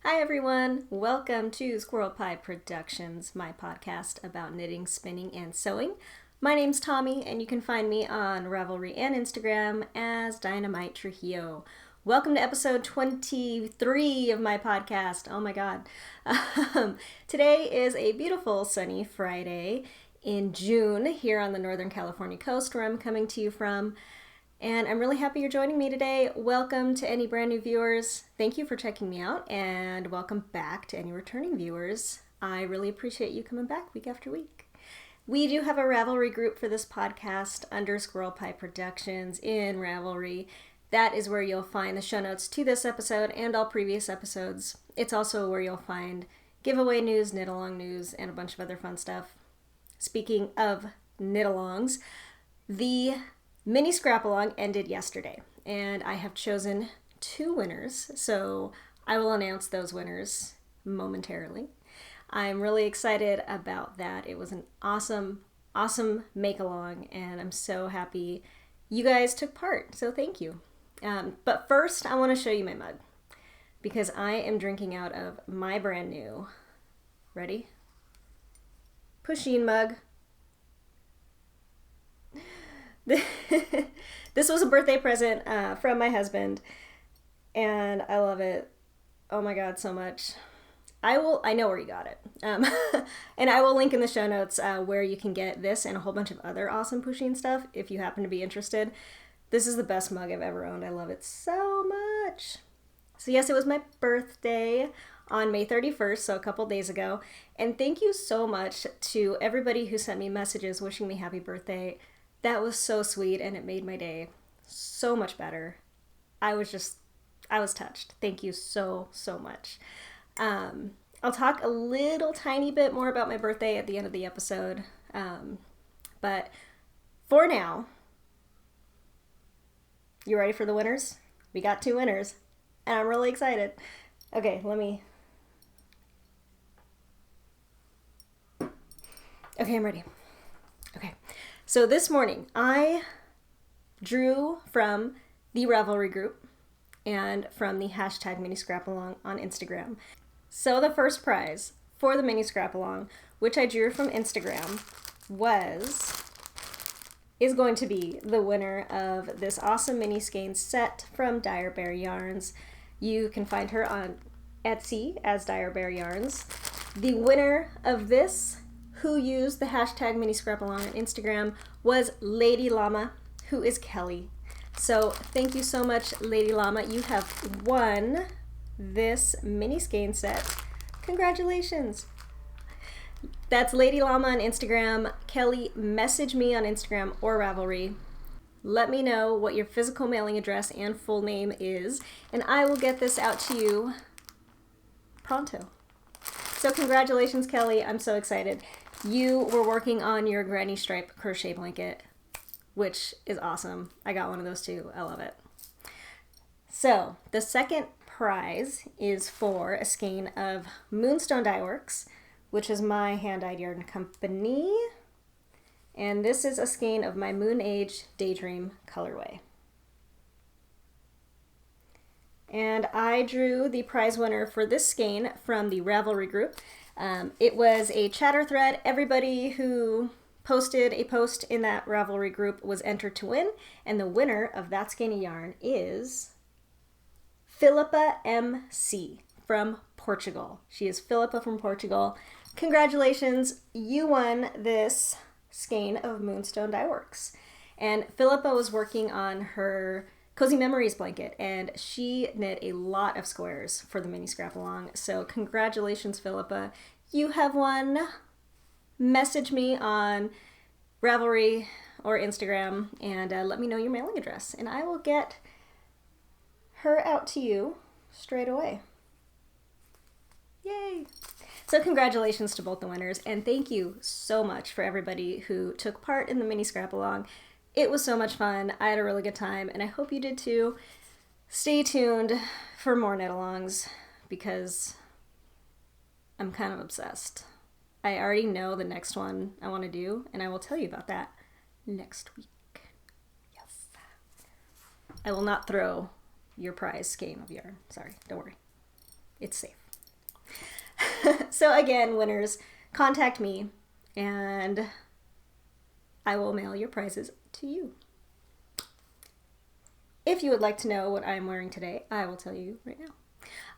Hi everyone, welcome to Squirrel Pie Productions, my podcast about knitting, spinning, and sewing. My name's Tommi, and you can find me on Ravelry and Instagram as Dynamite Trujillo. Welcome to episode 23 of my podcast. Oh my god. Today is a beautiful sunny Friday in June here on the Northern California coast where I'm coming to you from. And I'm really happy you're joining me today. Welcome to any brand new viewers. Thank you for checking me out, and welcome back to any returning viewers. I really appreciate you coming back week after week. We do have a Ravelry group for this podcast under Squirrel Pie Productions in Ravelry. That is where you'll find the show notes to this episode and all previous episodes. It's also where you'll find giveaway news, knit-along news, and a bunch of other fun stuff. Speaking of knit-alongs, the Mini Scrap-Along ended yesterday, and I have chosen two winners, so I will announce those winners momentarily. I'm really excited about that. It was an awesome make-along, and I'm so happy you guys took part, so thank you. But first, I want to show you my mug, because I am drinking out of my brand new, ready? Pusheen mug. This was a birthday present from my husband, and I love it. Oh my god, so much. I know where you got it. And I will link in the show notes where you can get this and a whole bunch of other awesome Pusheen stuff if you happen to be interested. This is the best mug I've ever owned. I love it so much. So yes, it was my birthday on May 31st, so a couple days ago. And thank you so much to everybody who sent me messages wishing me happy birthday. That was so sweet, and it made my day so much better. I was touched. Thank you so much. I'll talk a little tiny bit more about my birthday at the end of the episode. But for now, you ready for the winners? We got two winners, and I'm really excited. Okay, Okay, I'm ready. Okay. So this morning, I drew from the Ravelry group and from the hashtag Mini Scrap-Along on Instagram. So the first prize for the Mini Scrap-Along, which I drew from Instagram, is going to be the winner of this awesome mini skein set from Dire Bear Yarns. You can find her on Etsy as Dire Bear Yarns. The winner of this, who used the hashtag Mini Scrap-Along on Instagram, was Lady Llama, who is Kelly. So thank you so much, Lady Llama. You have won this mini skein set. Congratulations. That's Lady Llama on Instagram. Kelly, message me on Instagram or Ravelry. Let me know what your physical mailing address and full name is, and I will get this out to you pronto. So congratulations, Kelly. I'm so excited. You were working on your granny stripe crochet blanket, which is awesome. I got one of those too. I love it. So the second prize is for a skein of Moonstone Dye Works, which is my hand-dyed yarn company. And this is a skein of my Moon Age Daydream colorway. And I drew the prize winner for this skein from the Ravelry group. It was a chatter thread. Everybody who posted a post in that Ravelry group was entered to win, and the winner of that skein of yarn is Philippa MC from Portugal. She is Philippa from Portugal. Congratulations, you won this skein of Moonstone Dye Works. And Philippa was working on her Cozy Memories blanket, and she knit a lot of squares for the Mini Scrap-Along. So congratulations, Philippa. You have won. Message me on Ravelry or Instagram and let me know your mailing address, and I will get her out to you straight away. Yay! So congratulations to both the winners, and thank you so much for everybody who took part in the Mini Scrap-Along. It was so much fun. I had a really good time, and I hope you did too. Stay tuned for more knit-alongs because I'm kind of obsessed. I already know the next one I want to do, and I will tell you about that next week. Yes. I will not throw your prize skein of yarn. Sorry, don't worry. It's safe. So again, winners, contact me and I will mail your prizes to you. If you would like to know what I'm wearing today, I will tell you right now.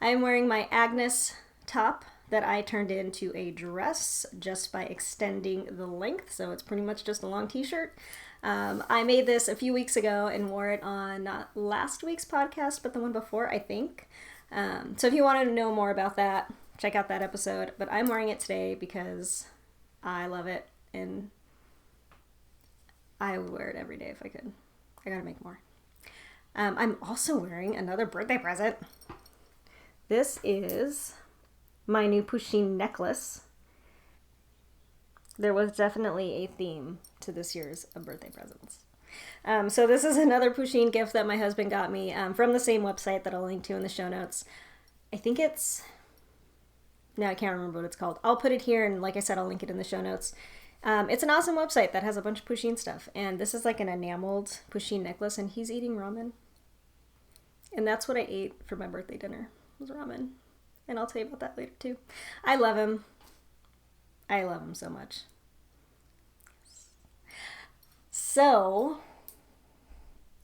I am wearing my Agnes top that I turned into a dress just by extending the length, so it's pretty much just a long t-shirt. I made this a few weeks ago and wore it on not last week's podcast, but the one before, I think. So if you want to know more about that, check out that episode. But I'm wearing it today because I love it, and I would wear it every day if I could. I gotta make more. I'm also wearing another birthday present. This is my new pusheen necklace. There was definitely a theme to this year's birthday presents. So this is another pusheen gift that my husband got me from the same website that I'll link to in the show notes. I think it's... No, I can't remember what it's called. I'll put it here, and like I said, I'll link it in the show notes. It's an awesome website that has a bunch of pusheen stuff, and this is like an enameled pusheen necklace, and he's eating ramen. And that's what I ate for my birthday dinner, was ramen. And I'll tell you about that later too. I love him. I love him so much. So,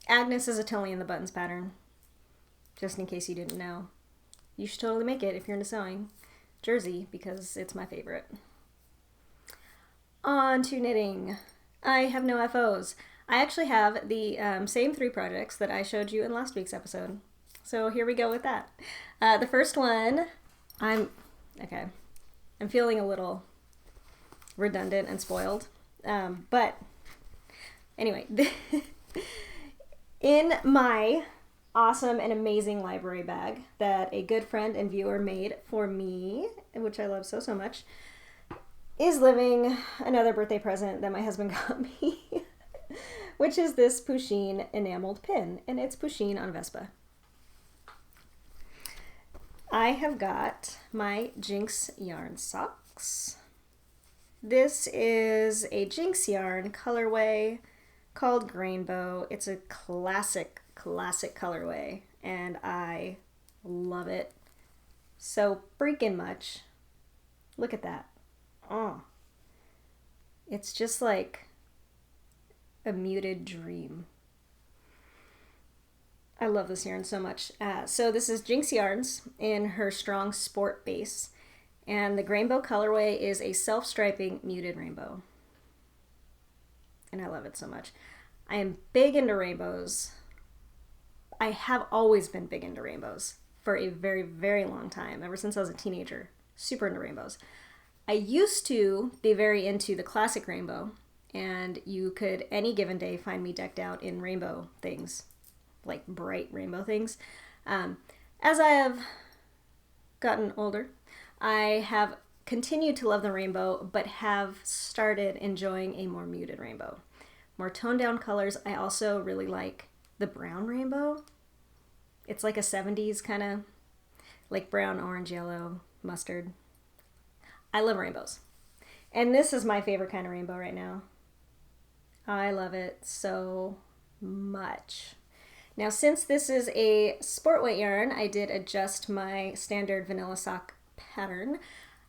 Agnes is a Tilly in the Buttons pattern. Just in case you didn't know. You should totally make it if you're into sewing. Jersey, because it's my favorite. On to knitting. I have no FOs. I actually have the same 3 projects that I showed you in last week's episode. So here we go with that. The first one, I'm feeling a little redundant and spoiled. But anyway, in my awesome and amazing library bag that a good friend and viewer made for me, which I love so, so much, is living another birthday present that my husband got me, which is this pusheen enameled pin, and it's pusheen on Vespa. I have got my Jinx yarn socks. This is a Jinx yarn colorway called Grainbow. It's a classic colorway, and I love it so freaking much. Look at that. Oh, it's just like a muted dream. I love this yarn so much. So this is Jinx Yarns in her strong sport base, and the Grainbow colorway is a self-striping muted rainbow, and I love it so much. I am big into rainbows. I have always been big into rainbows for a very, very long time, ever since I was a teenager. Super into rainbows. I used to be very into the classic rainbow, and you could any given day find me decked out in rainbow things, like bright rainbow things. As I have gotten older, I have continued to love the rainbow, but have started enjoying a more muted rainbow. More toned down colors. I also really like the brown rainbow. It's like a 70s kind of, like brown, orange, yellow, mustard. I love rainbows. And this is my favorite kind of rainbow right now. I love it so much. Now, since this is a sport weight yarn, I did adjust my standard vanilla sock pattern.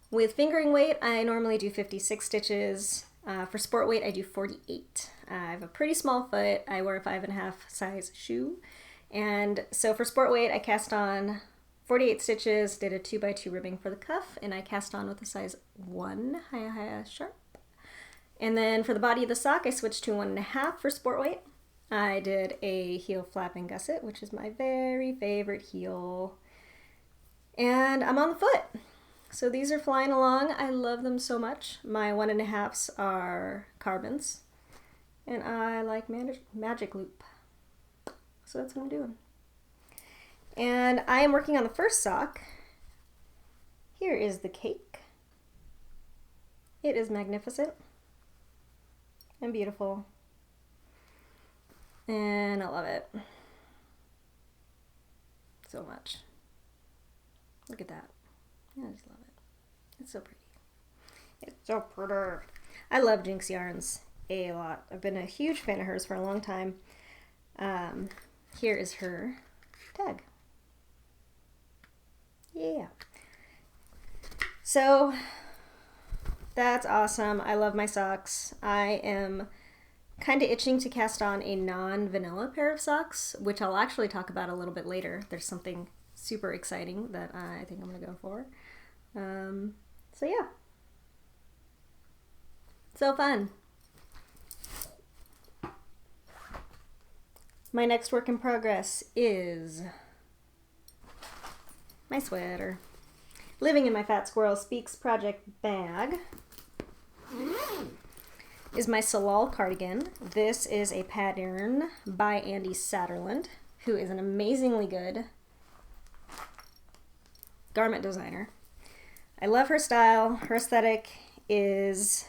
With fingering weight, I normally do 56 stitches. For sport weight, I do 48. I have a pretty small foot. I wear a 5.5 size shoe. And so for sport weight, I cast on 48 stitches, did a 2x2 ribbing for the cuff, and I cast on with a size 1 high sharp. And then for the body of the sock, I switched to 1.5 for sport weight. I did a heel flap and gusset, which is my very favorite heel. And I'm on the foot. So these are flying along. I love them so much. My 1.5s are carbons, and I like magic loop. So that's what I'm doing. And I am working on the first sock. Here is the cake. It is magnificent and beautiful. And I love it so much. Look at that. I just love it. It's so pretty. It's so pretty. I love Jinx Yarns a lot. I've been a huge fan of hers for a long time. Here is her tag. Yeah. So that's awesome. I love my socks. I am kind of itching to cast on a non-vanilla pair of socks, which I'll actually talk about a little bit later. There's something super exciting that I think I'm going to go for. So yeah. So fun. My next work in progress is my sweater. Living in My Fat Squirrel Speaks project bag is my Salal cardigan. This is a pattern by Andy Satterland, who is an amazingly good garment designer. I love her style. Her aesthetic is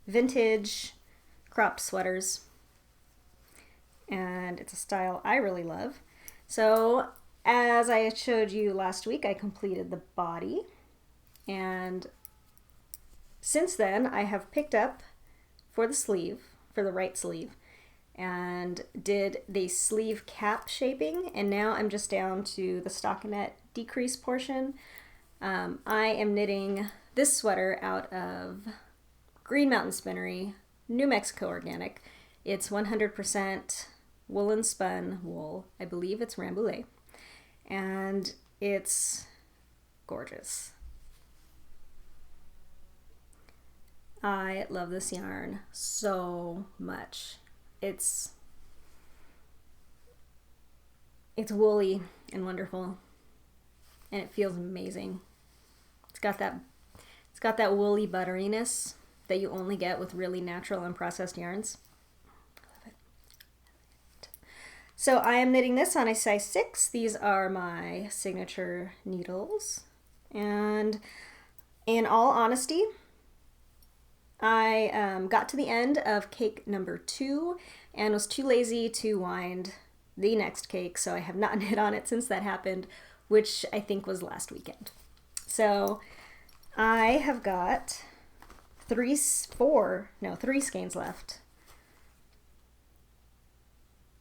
vintage cropped sweaters, and it's a style I really love. So as I showed you last week, I completed the body, and since then I have picked up for the sleeve, for the right sleeve, and did the sleeve cap shaping, and now I'm just down to the stockinette decrease portion. I am knitting this sweater out of Green Mountain Spinnery, New Mexico organic. It's 100% woolen spun wool. I believe it's Rambouillet. And it's gorgeous. I love this yarn so much. It's woolly and wonderful, and it feels amazing. It's got that woolly butteriness that you only get with really natural and processed yarns. I love it. So I am knitting this on a size 6. These are my signature needles. And in all honesty, I got to the end of cake number 2 and was too lazy to wind the next cake, so I have not knit on it since that happened, which I think was last weekend. So I have got 3 skeins left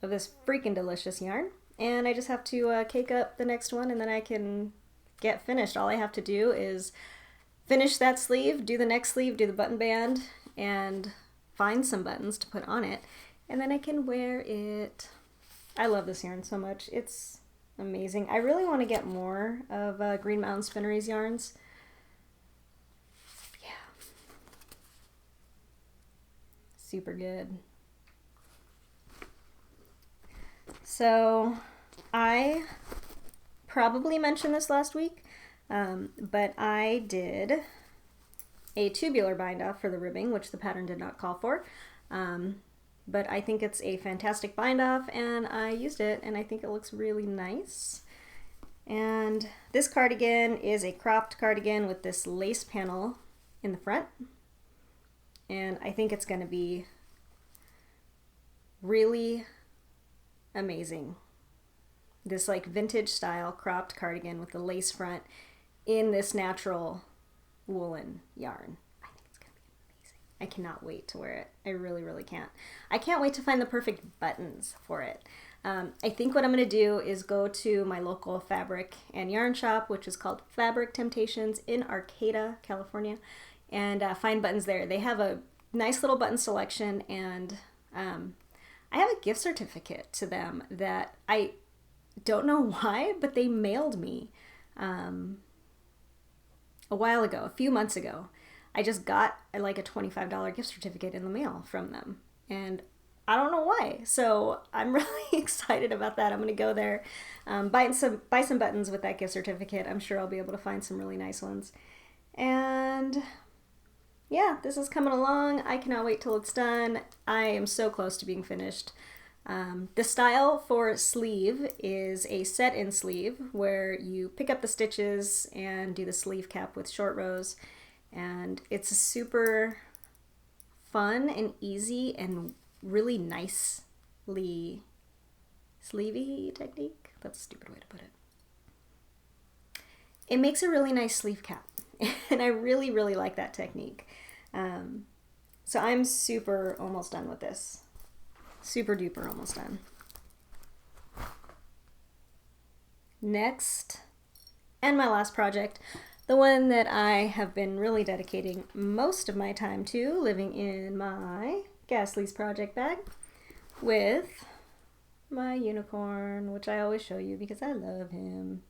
of this freaking delicious yarn, and I just have to cake up the next one, and then I can get finished. All I have to do is finish that sleeve, do the next sleeve, do the button band, and find some buttons to put on it, and then I can wear it. I love this yarn so much. It's amazing. I really want to get more of Green Mountain Spinnery's yarns. Yeah. Super good. So I probably mentioned this last week, but I did a tubular bind off for the ribbing, which the pattern did not call for. But I think it's a fantastic bind off, and I used it, and I think it looks really nice. And this cardigan is a cropped cardigan with this lace panel in the front, and I think it's going to be really amazing. This like vintage style cropped cardigan with the lace front in this natural woolen yarn. I think it's going to be amazing. I cannot wait to wear it. I really, really can't. I can't wait to find the perfect buttons for it. I think what I'm going to do is go to my local fabric and yarn shop, which is called Fabric Temptations in Arcata, California, and find buttons there. They have a nice little button selection, and I have a gift certificate to them that I don't know why, but they mailed me a while ago, a few months ago. I just got like a $25 gift certificate in the mail from them, and I don't know why. So I'm really excited about that. I'm going to go there, buy some buttons with that gift certificate. I'm sure I'll be able to find some really nice ones. And yeah, this is coming along. I cannot wait till it's done. I am so close to being finished. The style for sleeve is a set-in sleeve where you pick up the stitches and do the sleeve cap with short rows. And it's a super fun and easy and really nicely sleevey technique. That's a stupid way to put it. It makes a really nice sleeve cap, and I really, really like that technique. So I'm super almost done with this. Super duper almost done. Next, and my last project, The one that I have been really dedicating most of my time to, living in my Ghastly's project bag with my unicorn, which I always show you because I love him.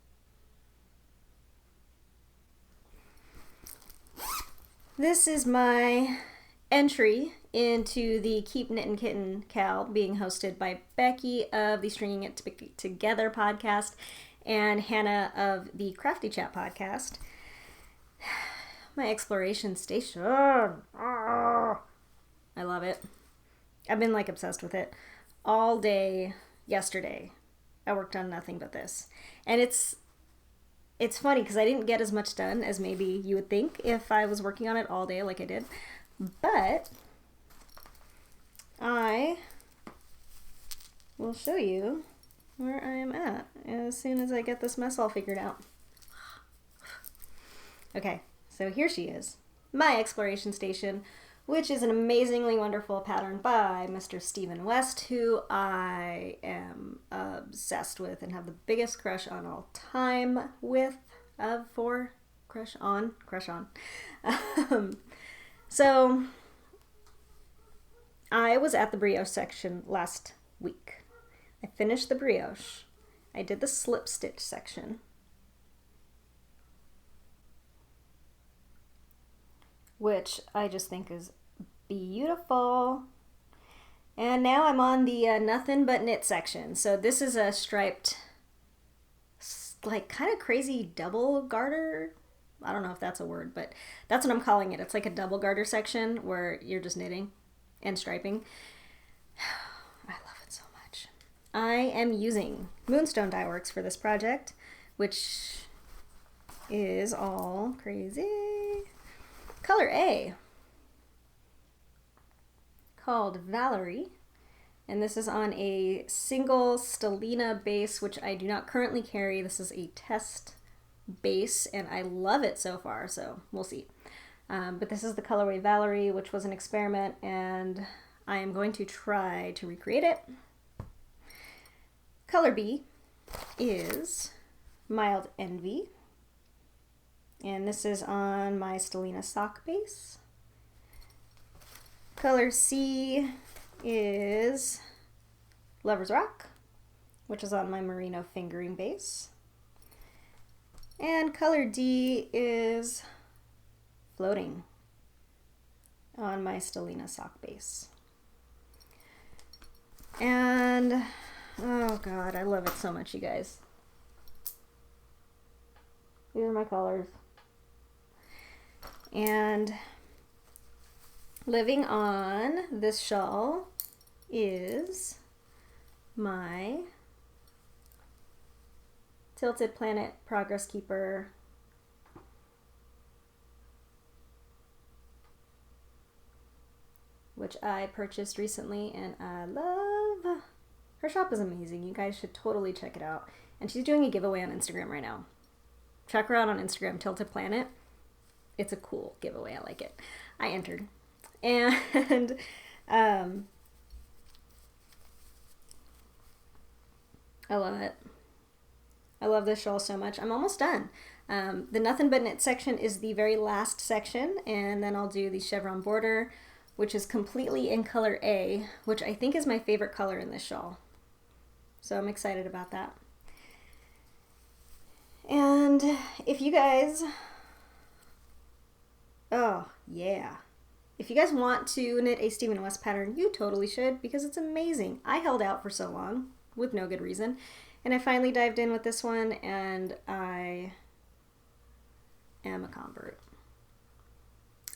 This is my entry into the Keep Knittin' Kitten Cal, being hosted by Becky of the Stringing It Together podcast and Hannah of the Crafty Chat podcast. My exploration station. I love it. I've been like obsessed with it all day yesterday. I worked on nothing but this. And it's funny because I didn't get as much done as maybe you would think if I was working on it all day like I did. But I will show you where I am at as soon as I get this mess all figured out. Okay, so here she is, my exploration station, which is an amazingly wonderful pattern by Mr. Stephen West, who I am obsessed with and have the biggest crush on all time with, crush on. So I was at the brioche section last week. I finished the brioche. I did the slip stitch section, which I just think is beautiful. And now I'm on the nothing but knit section. So this is a striped, like kind of crazy double garter. I don't know if that's a word, but that's what I'm calling it. It's like a double garter section where you're just knitting and striping. I love it so much. I am using Moonstone Dye Works for this project, which is all crazy. Color A, called Valerie, and this is on a single Stellina base, which I do not currently carry. This is a test base, and I love it so far, so we'll see. But this is the colorway Valerie, which was an experiment, and I am going to try to recreate it. Color B is Mild Envy, and this is on my Stellina sock base. Color C is Lover's Rock, which is on my Merino fingering base. And color D is Floating on my Stellina sock base. And, oh God, I love it so much, you guys. These are my colors. And living on this shawl is my Tilted Planet Progress Keeper which I purchased recently and I love. Her shop is amazing. You guys should totally check it out. And she's doing a giveaway on Instagram right now. Check her out on Instagram, Tilted Planet. It's a cool giveaway. I like it. I entered. And I love it. I love this shawl so much. I'm almost done. The Nothing But Knit section is the very last section, and then I'll do the chevron border, which is completely in color A, which I think is my favorite color in this shawl. So I'm excited about that. And if you guys, oh yeah, if you guys want to knit a Stephen West pattern, you totally should, because it's amazing. I held out for so long with no good reason, and I finally dived in with this one, and I am a convert.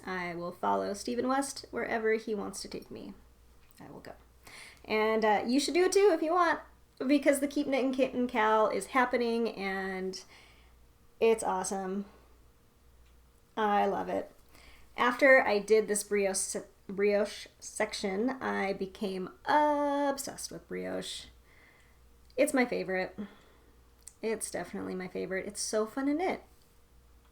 I will follow Stephen West wherever he wants to take me. I will go. And you should do it too if you want, because the Keep Knittin' Kitten Cal is happening and it's awesome. I love it. After I did this brioche section, I became obsessed with brioche. It's my favorite. It's definitely my favorite. It's so fun to knit.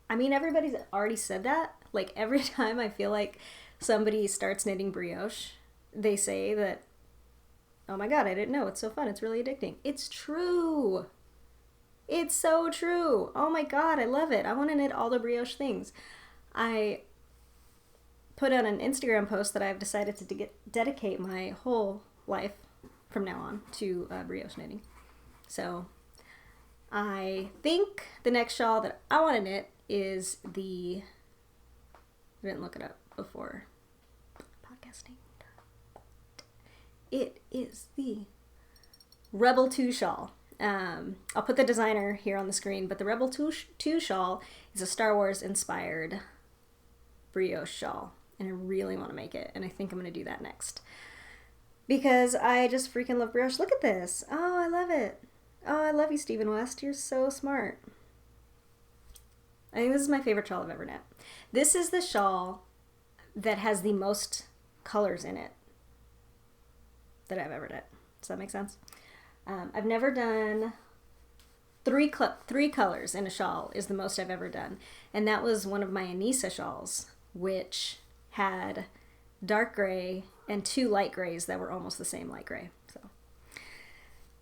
I mean, everybody's already said that. Like, every time I feel like somebody starts knitting brioche, they say that, oh my God, I didn't know, it's so fun, it's really addicting. It's true. It's so true. Oh my god, I love it. I want to knit all the brioche things. I put out an Instagram post that I've decided to dedicate my whole life from now on to brioche knitting. So I think the next shawl that I want to knit is I didn't look it up before podcasting. It is the Rebel 2 shawl. I'll put the designer here on the screen, but the Rebel 2 shawl is a Star Wars inspired brioche shawl, and I really want to make it, and I think I'm going to do that next because I just freaking love brioche. Look at this. Oh, I love it. Oh, I love you, Stephen West. You're so smart. I think this is my favorite shawl I've ever knit. This is the shawl that has the most colors in it that I've ever knit. Does that make sense? I've never done three colors in a shawl is the most I've ever done. And that was one of my Anissa shawls, which had dark gray and 2 light grays that were almost the same light gray. So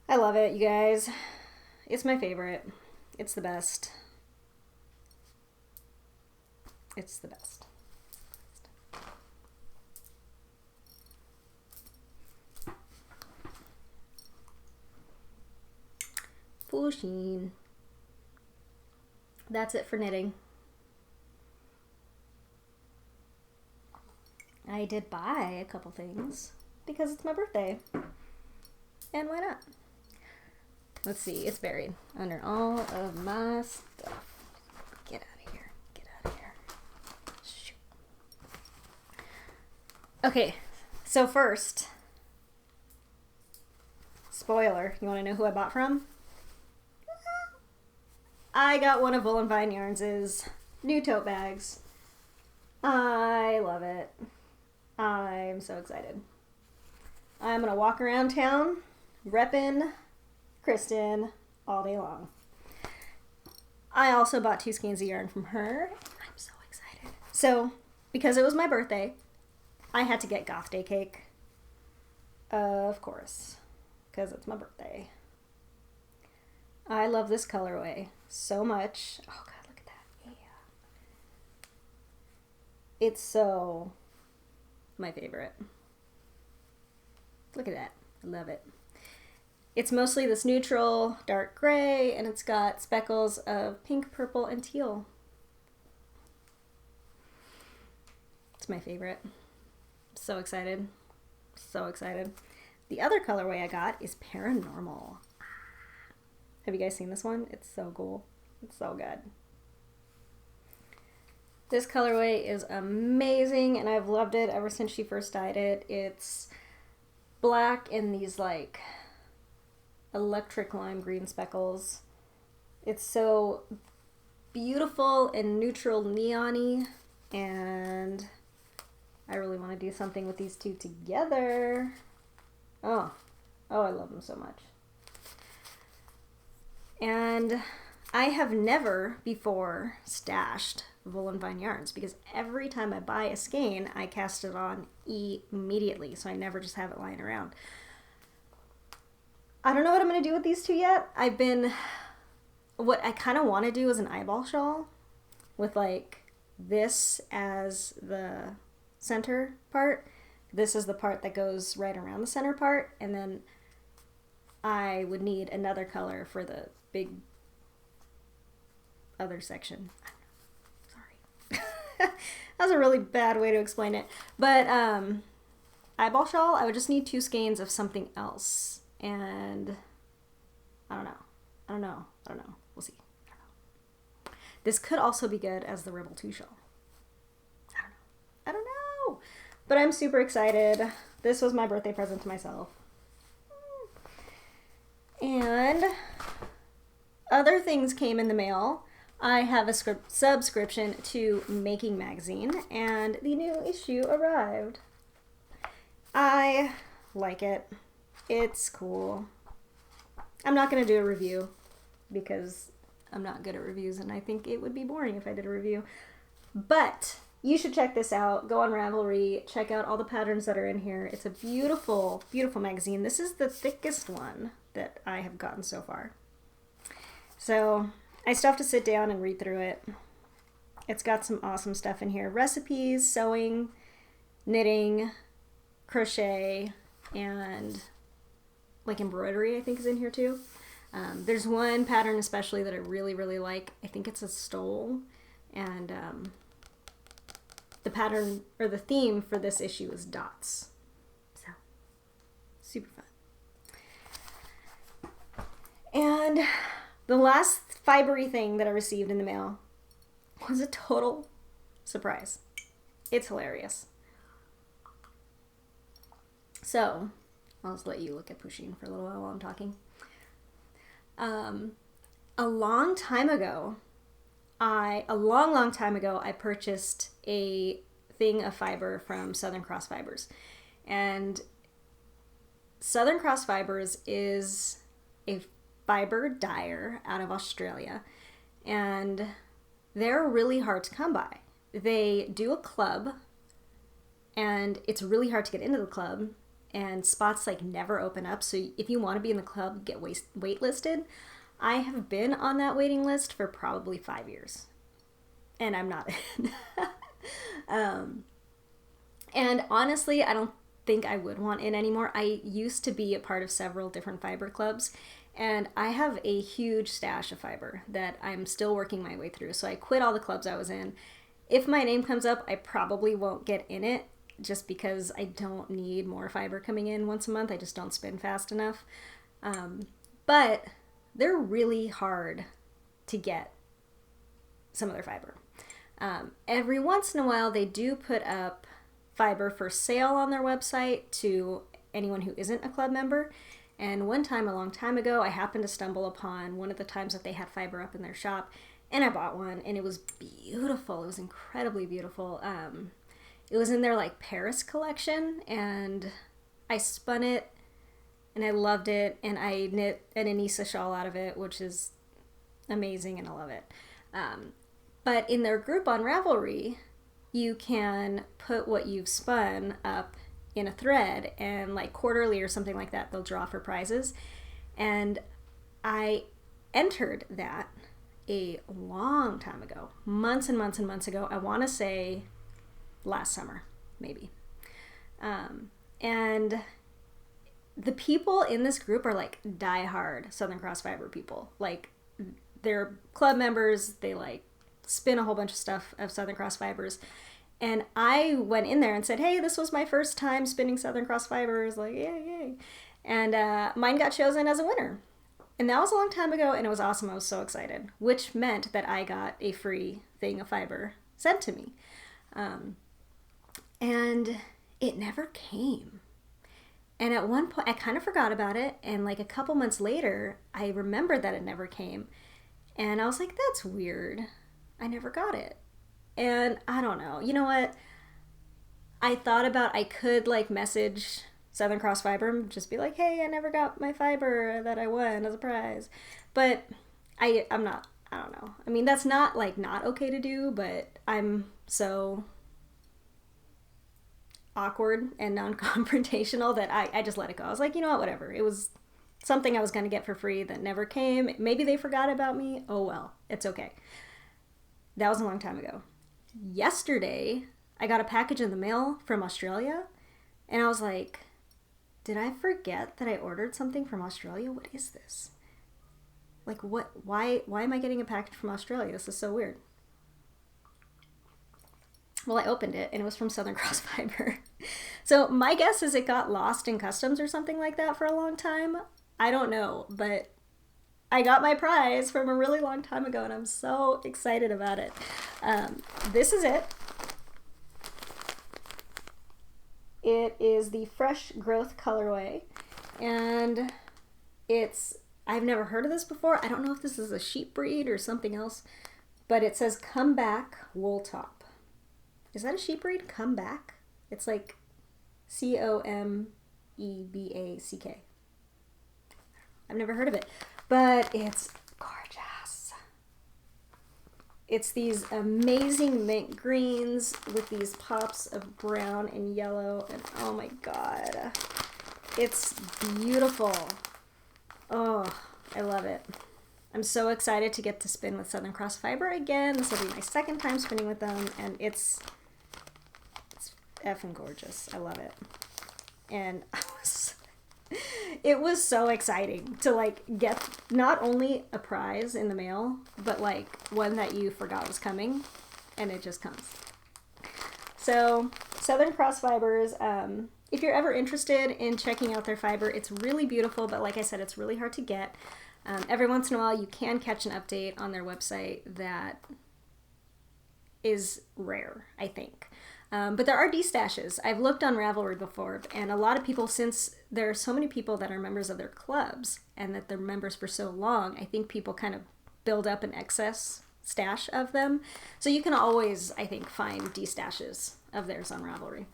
I love it, you guys. It's my favorite. It's the best. It's the best. Full-sheen. That's it for knitting. I did buy a couple things because it's my birthday. And why not? Let's see, it's buried under all of my stuff. Get out of here. Get out of here. Shoot. Okay, so first, spoiler, you want to know who I bought from? I got one of Wool and Vine Yarns' new tote bags. I love it. I'm so excited. I'm going to walk around town repping Kristen all day long. I also bought 2 skeins of yarn from her. I'm so excited. So, because it was my birthday, I had to get Goth Day cake. Of course, because it's my birthday. I love this colorway so much. Oh god, look at that. Yeah. It's so my favorite. Look at that. I love it. It's mostly this neutral dark gray, and it's got speckles of pink, purple, and teal. It's my favorite. So excited. So excited. The other colorway I got is Paranormal. Have you guys seen this one? It's so cool. It's so good. This colorway is amazing, and I've loved it ever since she first dyed it. It's black in these like electric lime green speckles. It's so beautiful and neutral neon-y, and I really want to do something with these two together. Oh, I love them so much. And I have never before stashed Wool and Vine yarns because every time I buy a skein, I cast it on immediately, so I never just have it lying around. I don't know what I'm going to do with these two yet. What I kind of want to do is an eyeball shawl with like this as the center part. This is the part that goes right around the center part, and then I would need another color for the big other section. Sorry. That was a really bad way to explain it. But eyeball shawl, I would just need 2 skeins of something else. And I don't know. We'll see. I don't know. This could also be good as the Rebel 2 shawl. I don't know. But I'm super excited. This was my birthday present to myself. And other things came in the mail. I have a subscription to Making Magazine, and the new issue arrived. I like it. It's cool. I'm not going to do a review because I'm not good at reviews, and I think it would be boring if I did a review. But you should check this out. Go on Ravelry. Check out all the patterns that are in here. It's a beautiful, beautiful magazine. This is the thickest one that I have gotten so far. So I still have to sit down and read through it. It's got some awesome stuff in here. Recipes, sewing, knitting, crochet, and like embroidery I think is in here too. There's one pattern especially that I really, really like. I think it's a stole. And the pattern or the theme for this issue is dots. So, super fun. And the last fibery thing that I received in the mail was a total surprise. It's hilarious. So, I'll just let you look at Pusheen for a little while I'm talking. A long time ago, I purchased a thing of fiber from Southern Cross Fibers. And Southern Cross Fibers is a fiber dyer out of Australia. And they're really hard to come by. They do a club, and it's really hard to get into the club. And spots like never open up. So if you want to be in the club, get waitlisted. I have been on that waiting list for probably 5 years. And I'm not in. And honestly, I don't think I would want in anymore. I used to be a part of several different fiber clubs. And I have a huge stash of fiber that I'm still working my way through. So I quit all the clubs I was in. If my name comes up, I probably won't get in it. Just because I don't need more fiber coming in once a month. I just don't spin fast enough. But they're really hard to get some of their fiber. Every once in a while, they do put up fiber for sale on their website to anyone who isn't a club member. And one time, a long time ago, I happened to stumble upon one of the times that they had fiber up in their shop. And I bought one, and it was beautiful. It was incredibly beautiful. It was in their like Paris collection, and I spun it and I loved it, and I knit an Anissa shawl out of it, which is amazing and I love it. But in their group on Ravelry, you can put what you've spun up in a thread, and like quarterly or something like that, they'll draw for prizes. And I entered that a long time ago, months and months and months ago. I want to say last summer, maybe. And the people in this group are like diehard Southern Cross Fiber people. Like, they're club members. They like spin a whole bunch of stuff of Southern Cross Fibers. And I went in there and said, hey, this was my first time spinning Southern Cross Fibers. Like, yay, yay. And mine got chosen as a winner. And that was a long time ago, and it was awesome. I was so excited, which meant that I got a free thing of fiber sent to me. And it never came. And at one point, I kind of forgot about it. And like a couple months later, I remembered that it never came. And I was like, that's weird. I never got it. And I don't know. You know what? I thought about I could like message Southern Cross Fiber and just be like, hey, I never got my fiber that I won as a prize. But I don't know. I mean, that's not like not okay to do, but I'm so awkward and non-confrontational that I just let it go. I was like, you know what, whatever. It was something I was going to get for free that never came. Maybe they forgot about me. Oh well, it's okay. That was a long time ago. Yesterday, I got a package in the mail from Australia, and I was like, did I forget that I ordered something from Australia? What is this? Like, what? Why am I getting a package from Australia? This is so weird. Well, I opened it, and it was from Southern Cross Fiber. So my guess is it got lost in customs or something like that for a long time. I don't know, but I got my prize from a really long time ago, and I'm so excited about it. This is it. It is the Fresh Growth colorway, and I've never heard of this before. I don't know if this is a sheep breed or something else, but it says Come Back Wool Top. Is that a sheep breed? Come Back? It's like Comeback. I've never heard of it, but it's gorgeous. It's these amazing mint greens with these pops of brown and yellow, and oh my god, it's beautiful. Oh, I love it. I'm so excited to get to spin with Southern Cross Fiber again. This will be my second time spinning with them, and it's effing gorgeous. I love it. And it was so exciting to like get not only a prize in the mail, but like one that you forgot was coming, and it just comes. So Southern Cross Fibers, if you're ever interested in checking out their fiber, it's really beautiful, but like I said, it's really hard to get. Every once in a while you can catch an update on their website that is rare, I think. But there are D-stashes. I've looked on Ravelry before, and a lot of people, since there are so many people that are members of their clubs and that they're members for so long, I think people kind of build up an excess stash of them. So you can always, I think, find D-stashes of theirs on Ravelry.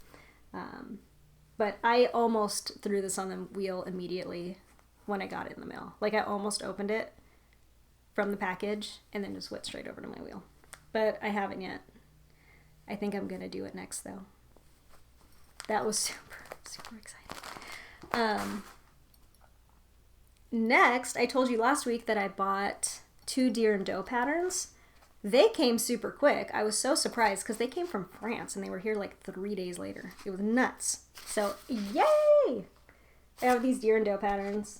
But I almost threw this on the wheel immediately when I got it in the mail. Like, I almost opened it from the package and then just went straight over to my wheel. But I haven't yet. I think I'm going to do it next, though. That was super exciting. Next, I told you last week that I bought 2 deer and doe patterns. They came super quick. I was so surprised because they came from France and they were here like 3 days later. It was nuts. So, yay! I have these deer and doe patterns.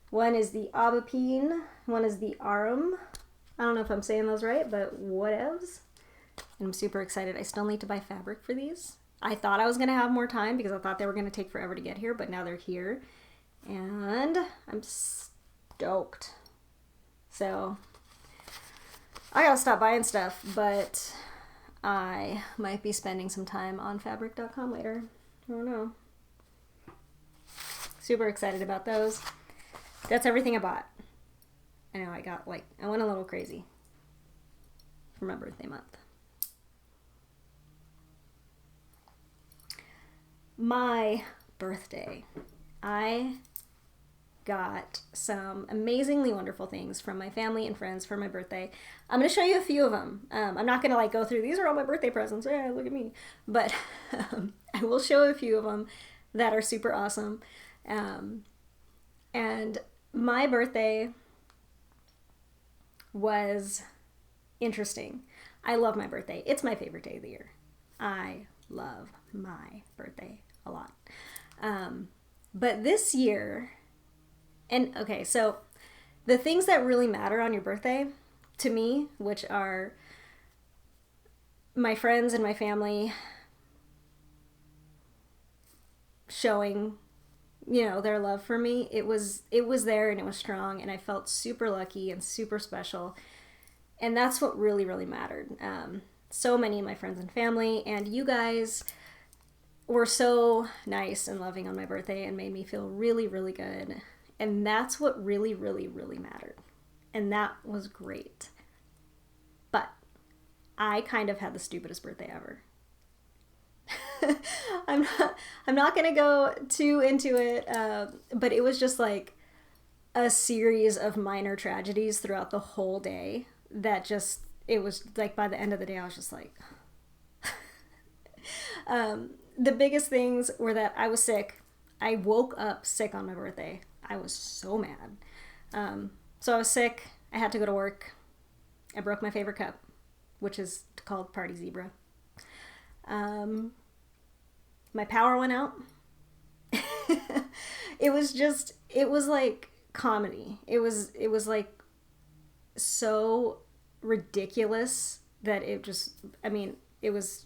One is the Aubepine, one is the Arum. I don't know if I'm saying those right, but whatevs. I'm super excited. I still need to buy fabric for these. I thought I was going to have more time because I thought they were going to take forever to get here, but now they're here. And I'm stoked. So, I gotta stop buying stuff, but I might be spending some time on fabric.com later. I don't know. Super excited about those. That's everything I bought. I know I went a little crazy for my birthday month. My birthday. I got some amazingly wonderful things from my family and friends for my birthday. I'm going to show you a few of them. I'm not going to like go through, these are all my birthday presents. Yeah, look at me. But I will show a few of them that are super awesome. And my birthday was interesting. I love my birthday. It's my favorite day of the year. I love my birthday a lot. But this year, and okay, so the things that really matter on your birthday to me, which are my friends and my family showing, their love for me, it was there and it was strong, and I felt super lucky and super special. And that's what really, really mattered. So many of my friends and family and you guys were so nice and loving on my birthday and made me feel really, really good. And that's what really, really, really mattered. And that was great. But I kind of had the stupidest birthday ever. I'm not going to go too into it, but it was just like a series of minor tragedies throughout the whole day that it was like by the end of the day, I was just like, the biggest things were that I was sick. I woke up sick on my birthday. I was so mad. So I was sick. I had to go to work. I broke my favorite cup, which is called Party Zebra. My power went out. It was like comedy. It was like so ridiculous that it was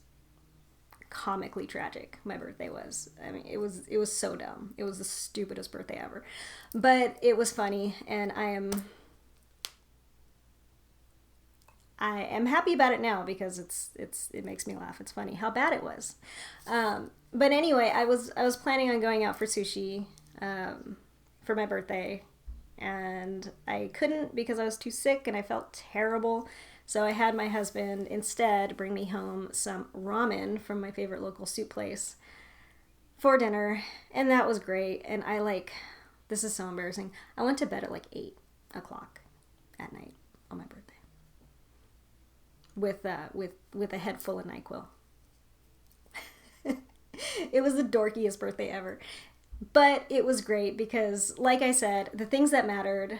comically tragic. My birthday was. It was so dumb. It was the stupidest birthday ever. But it was funny, and I am happy about it now because it makes me laugh. It's funny how bad it was. But anyway, I was planning on going out for sushi for my birthday, and I couldn't because I was too sick and I felt terrible. So I had my husband instead bring me home some ramen from my favorite local soup place for dinner, and that was great. And this is so embarrassing, I went to bed at like 8 o'clock at night on my birthday with a head full of NyQuil. It was the dorkiest birthday ever, but it was great because, like I said, the things that mattered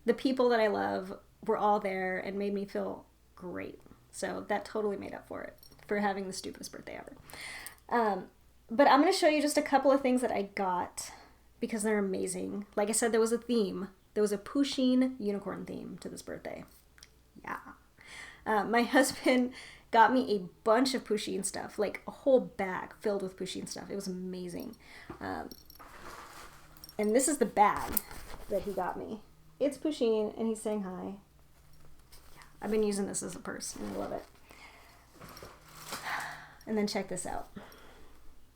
the people that I love were all there and made me feel great. So that totally made up for it, for having the stupidest birthday ever. But I'm going to show you just a couple of things that I got because they're amazing. Like I said, there was a theme. There was a Pusheen unicorn theme to this birthday. Yeah. My husband got me a bunch of Pusheen stuff, like a whole bag filled with Pusheen stuff. It was amazing. And this is the bag that he got me. It's Pusheen, and he's saying hi. Yeah, I've been using this as a purse, and I love it. And then check this out.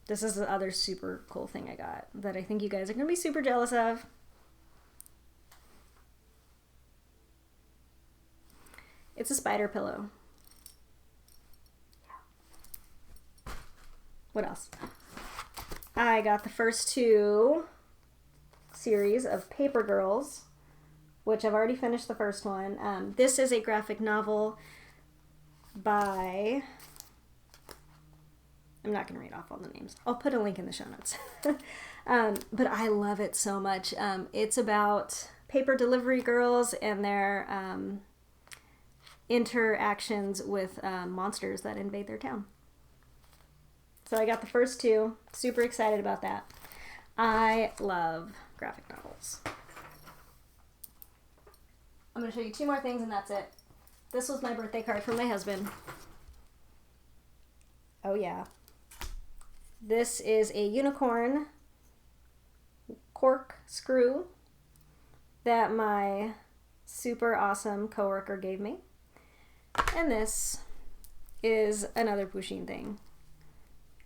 This is the other super cool thing I got that I think you guys are going to be super jealous of. It's a spider pillow. What else? I got the first 2 series of Paper Girls, which I've already finished the first one. This is a graphic novel by... I'm not going to read off all the names. I'll put a link in the show notes. But I love it so much. It's about paper delivery girls and their interactions with monsters that invade their town. So I got the first 2. Super excited about that. I love graphic novels. I'm going to show you 2 more things and that's it. This was my birthday card from my husband. Oh yeah. This is a unicorn cork screw that my super awesome coworker gave me. And this is another Pusheen thing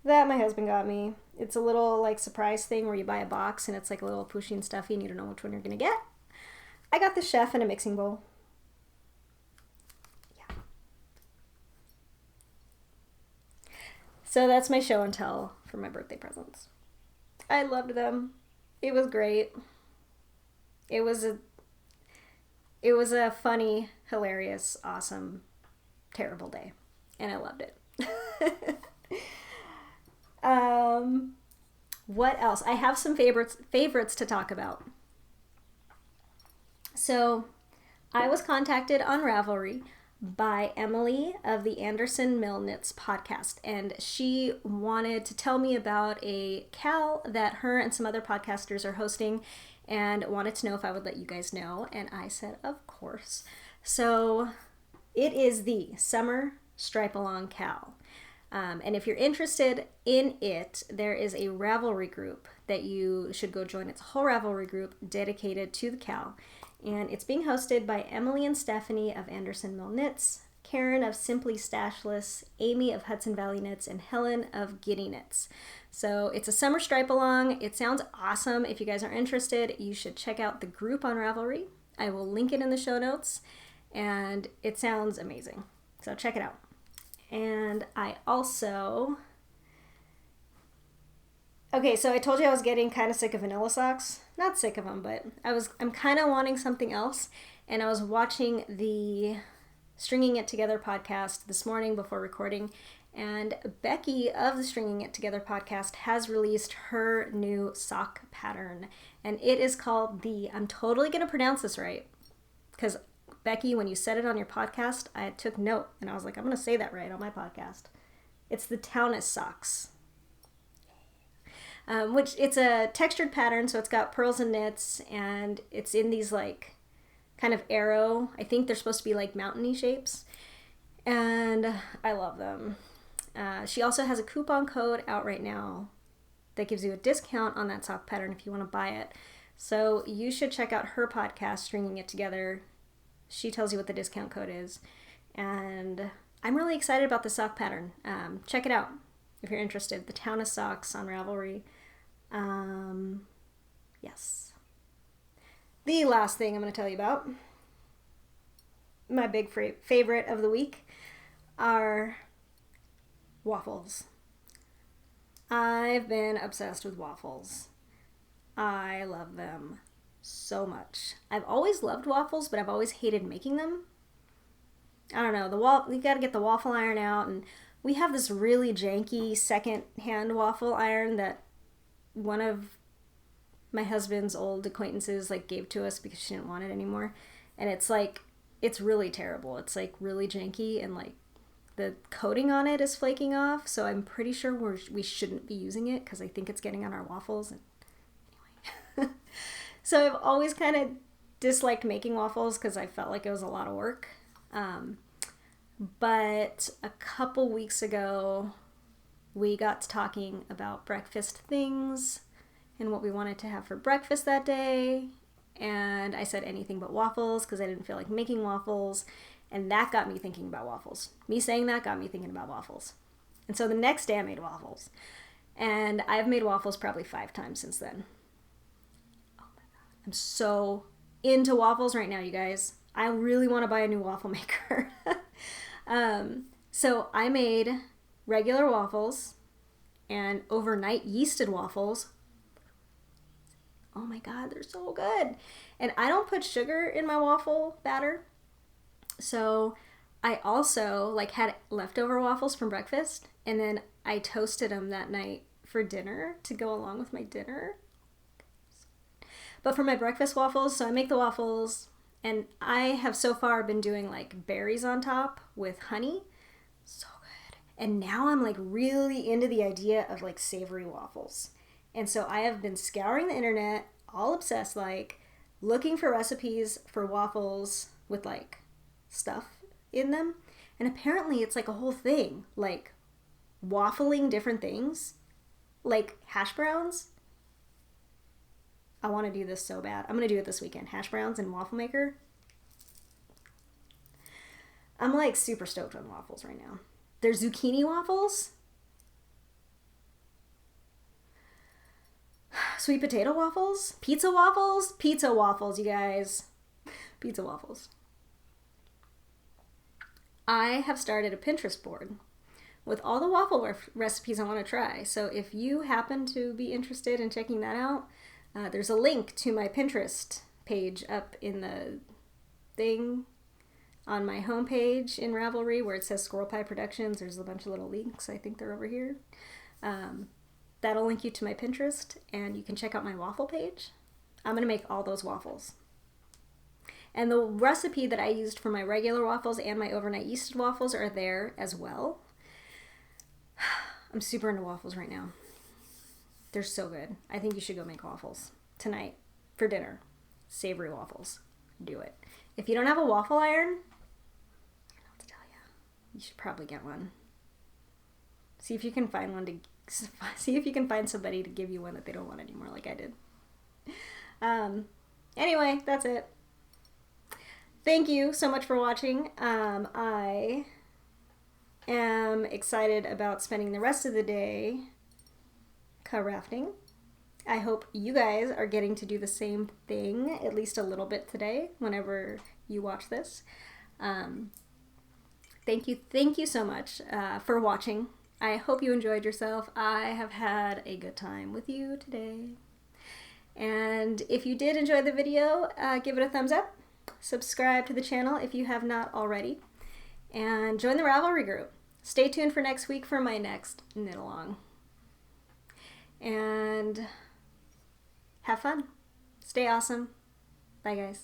that my husband got me. It's a little like surprise thing where you buy a box and it's like a little Pusheen stuffy and you don't know which one you're going to get. I got the chef and a mixing bowl. Yeah. So that's my show and tell for my birthday presents. I loved them. It was great. It was a funny, hilarious, awesome, terrible day. And I loved it. What else? I have some favorites to talk about. So I was contacted on Ravelry by Emily of the Anderson Mill Knits podcast, and she wanted to tell me about a cal that her and some other podcasters are hosting and wanted to know if I would let you guys know, and I said of course. So it is the Summer Stripe Along cal. And if you're interested in it, there is a Ravelry group that you should go join. It's a whole Ravelry group dedicated to the cal. And it's being hosted by Emily and Stephanie of Anderson Mill Knits, Karen of Simply Stashless, Amy of Hudson Valley Knits, and Helen of Giddy Knits. So it's a summer stripe along. It sounds awesome. If you guys are interested, you should check out the group on Ravelry. I will link it in the show notes, and it sounds amazing. So check it out. And I also... Okay, so I told you I was getting kind of sick of vanilla socks. Not sick of them, but I'm kind of wanting something else. And I was watching the Stringing It Together podcast this morning before recording. And Becky of the Stringing It Together podcast has released her new sock pattern. And it is called the... I'm totally going to pronounce this right. Because Becky, when you said it on your podcast, I took note. And I was like, I'm going to say that right on my podcast. It's the Taunus socks. Which it's a textured pattern, so it's got pearls and knits, and it's in these like kind of arrow. I think they're supposed to be like mountainy shapes, and I love them. She also has a coupon code out right now that gives you a discount on that sock pattern if you want to buy it. So you should check out her podcast, Stringing It Together. She tells you what the discount code is, and I'm really excited about the sock pattern. Check it out if you're interested. The Taunus socks on Ravelry. Yes. The last thing I'm going to tell you about, my big favorite of the week, are waffles. I've been obsessed with waffles. I love them so much. I've always loved waffles, but I've always hated making them. I don't know, you got to get the waffle iron out, and we have this really janky second-hand waffle iron that one of my husband's old acquaintances like gave to us because she didn't want it anymore. And it's like, it's really terrible. It's like really janky, and like the coating on it is flaking off. So I'm pretty sure we shouldn't be using it because I think it's getting on our waffles. And anyway. So I've always kind of disliked making waffles because I felt like it was a lot of work. But a couple weeks ago, we got to talking about breakfast things and what we wanted to have for breakfast that day. And I said anything but waffles because I didn't feel like making waffles. And that got me thinking about waffles. Me saying that got me thinking about waffles. And so the next day I made waffles. And I've made waffles probably 5 times since then. Oh my God. I'm so into waffles right now, you guys. I really want to buy a new waffle maker. So I made regular waffles and overnight yeasted waffles. Oh my God, they're so good. And I don't put sugar in my waffle batter. So I also like had leftover waffles from breakfast, and then I toasted them that night for dinner to go along with my dinner. But for my breakfast waffles, so I make the waffles, and I have so far been doing like berries on top with honey. So good. And now I'm like really into the idea of like savory waffles. And so I have been scouring the internet, all obsessed, like looking for recipes for waffles with like stuff in them. And apparently it's like a whole thing, like waffling different things, like hash browns. I want to do this so bad. I'm going to do it this weekend. Hash browns and waffle maker. I'm like super stoked on waffles right now. There's zucchini waffles. Sweet potato waffles. Pizza waffles. Pizza waffles, you guys. Pizza waffles. I have started a Pinterest board with all the waffle recipes I want to try. So if you happen to be interested in checking that out, there's a link to my Pinterest page up in the thing on my homepage in Ravelry where it says Squirrel Pie Productions. There's a bunch of little links. I think they're over here. That'll link you to my Pinterest, and you can check out my waffle page. I'm going to make all those waffles. And the recipe that I used for my regular waffles and my overnight yeasted waffles are there as well. I'm super into waffles right now. They're so good. I think you should go make waffles tonight for dinner. Savory waffles. Do it. If you don't have a waffle iron, I don't know what to tell you. You should probably get one. See if you can find somebody to give you one that they don't want anymore, like I did. Anyway, that's it. Thank you so much for watching. I am excited about spending the rest of the day rafting. I hope you guys are getting to do the same thing at least a little bit today whenever you watch this. Thank you so much for watching. I hope you enjoyed yourself. I have had a good time with you today. And if you did enjoy the video, give it a thumbs up. Subscribe to the channel if you have not already. And join the Ravelry group. Stay tuned for next week for my next knit along. And have fun. Stay awesome. Bye, guys.